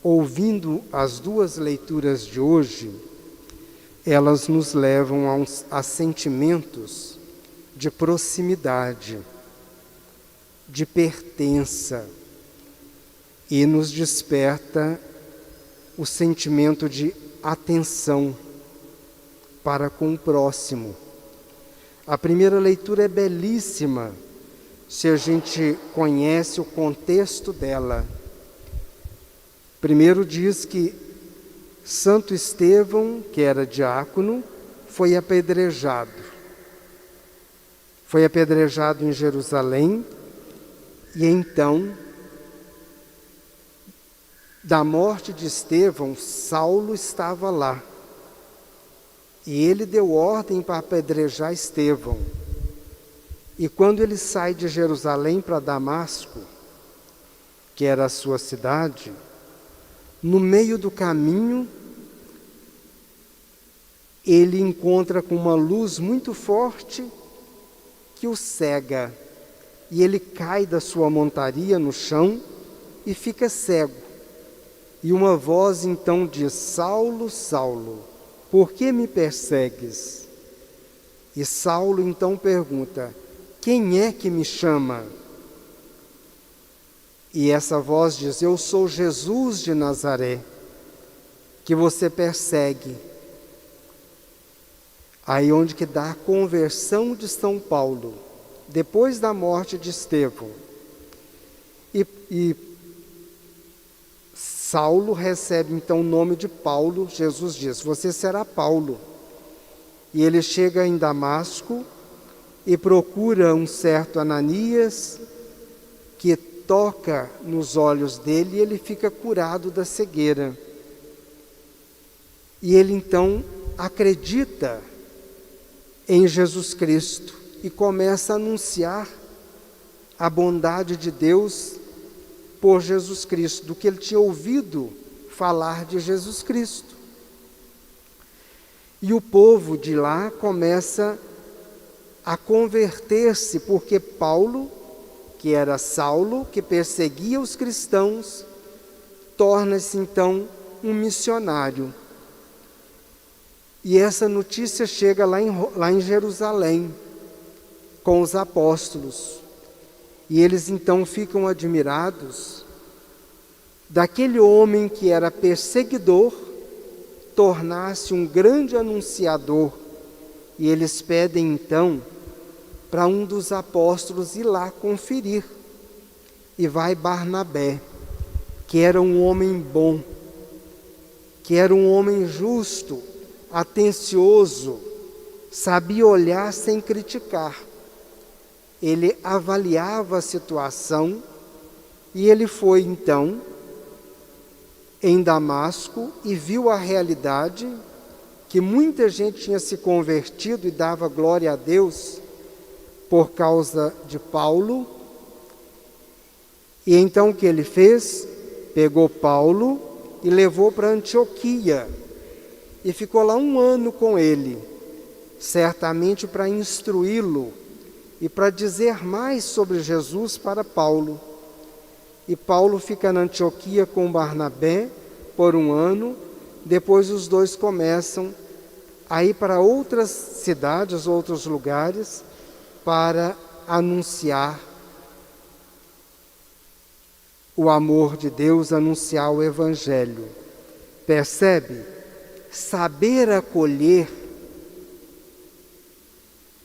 ouvindo as duas leituras de hoje, elas nos levam a sentimentos de proximidade, de pertença, e nos desperta o sentimento de atenção para com o próximo. A primeira leitura é belíssima, se a gente conhece o contexto dela. Primeiro diz que Santo Estevão, que era diácono, foi apedrejado. Foi apedrejado em Jerusalém, e então, da morte de Estevão, Saulo estava lá. E ele deu ordem para apedrejar Estevão. E quando ele sai de Jerusalém para Damasco, que era a sua cidade, no meio do caminho, ele encontra com uma luz muito forte que o cega. E ele cai da sua montaria no chão e fica cego. E uma voz então diz: Saulo, Saulo, por que me persegues? E Saulo então pergunta: quem é que me chama? E essa voz diz: eu sou Jesus de Nazaré, que você persegue. Aí onde que dá a conversão de São Paulo, depois da morte de Estevão. E Saulo recebe então o nome de Paulo. Jesus diz: você será Paulo. E ele chega em Damasco e procura um certo Ananias, que toca nos olhos dele e ele fica curado da cegueira. E ele então acredita em Jesus Cristo e começa a anunciar a bondade de Deus por Jesus Cristo, do que ele tinha ouvido falar de Jesus Cristo. E o povo de lá começa a converter-se, porque Paulo, que era Saulo, que perseguia os cristãos, torna-se então um missionário. E essa notícia chega lá em Jerusalém, com os apóstolos. E eles então ficam admirados daquele homem que era perseguidor, tornar-se um grande anunciador. E eles pedem então para um dos apóstolos ir lá conferir. E vai Barnabé, que era um homem bom, que era um homem justo, atencioso, sabia olhar sem criticar. Ele avaliava a situação e ele foi então em Damasco e viu a realidade, que muita gente tinha se convertido e dava glória a Deus por causa de Paulo. E então o que ele fez? Pegou Paulo e levou para Antioquia e ficou lá 1 ano com ele, certamente para instruí-lo e para dizer mais sobre Jesus para Paulo. E Paulo fica na Antioquia com Barnabé por 1 ano, depois os dois começam a ir para outras cidades, outros lugares, para anunciar o amor de Deus, anunciar o Evangelho. Percebe? Saber acolher,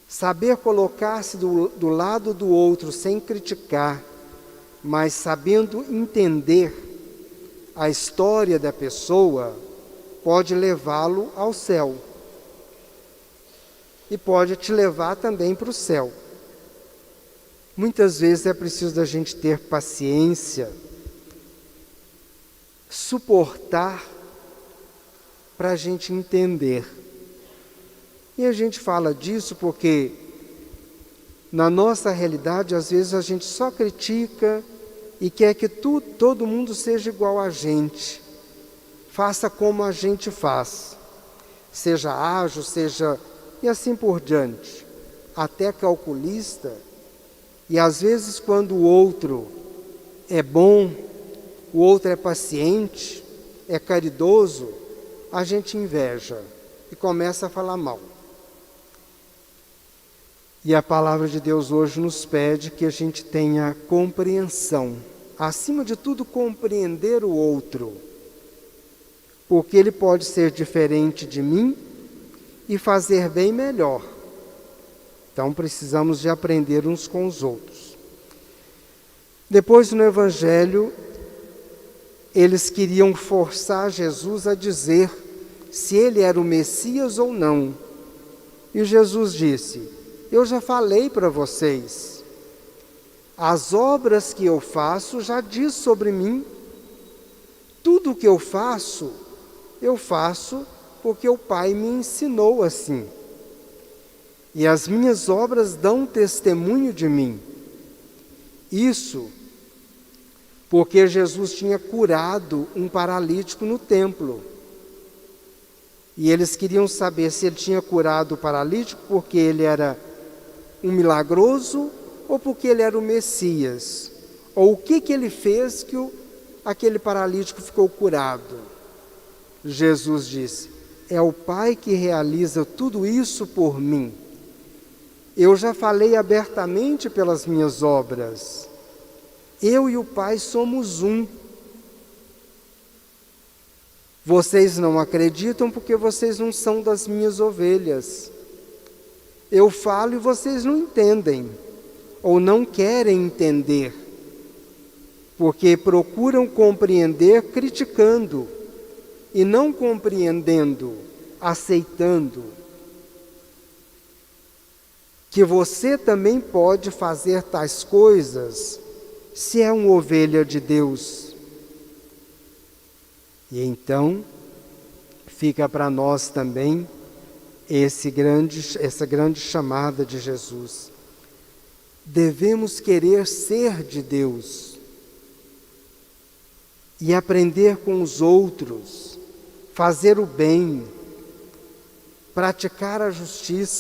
saber colocar-se do lado do outro sem criticar, mas sabendo entender a história da pessoa, pode levá-lo ao céu. E pode te levar também para o céu. Muitas vezes é preciso da gente ter paciência, suportar, para a gente entender. E a gente fala disso porque na nossa realidade, às vezes a gente só critica e quer que todo mundo seja igual a gente. Faça como a gente faz. Seja ágil, seja... e assim por diante. Até calculista. E às vezes quando o outro é bom, o outro é paciente, é caridoso, a gente inveja e começa a falar mal. E a palavra de Deus hoje nos pede que a gente tenha compreensão. Acima de tudo, compreender o outro. Porque ele pode ser diferente de mim e fazer bem melhor. Então precisamos de aprender uns com os outros. Depois no Evangelho, eles queriam forçar Jesus a dizer se ele era o Messias ou não. E Jesus disse: eu já falei para vocês, as obras que eu faço já diz sobre mim. Tudo o que eu faço porque o Pai me ensinou assim. E as minhas obras dão testemunho de mim. Isso porque Jesus tinha curado um paralítico no templo. E eles queriam saber se ele tinha curado o paralítico porque ele era um milagroso ou porque ele era o Messias. Ou o que ele fez que aquele paralítico ficou curado. Jesus disse: é o Pai que realiza tudo isso por mim. Eu já falei abertamente pelas minhas obras. Eu e o Pai somos um. Vocês não acreditam porque vocês não são das minhas ovelhas. Eu falo e vocês não entendem, ou não querem entender, porque procuram compreender criticando, e não compreendendo, aceitando. Que você também pode fazer tais coisas, se é uma ovelha de Deus. E então, fica para nós também essa grande chamada de Jesus. Devemos querer ser de Deus e aprender com os outros, fazer o bem, praticar a justiça.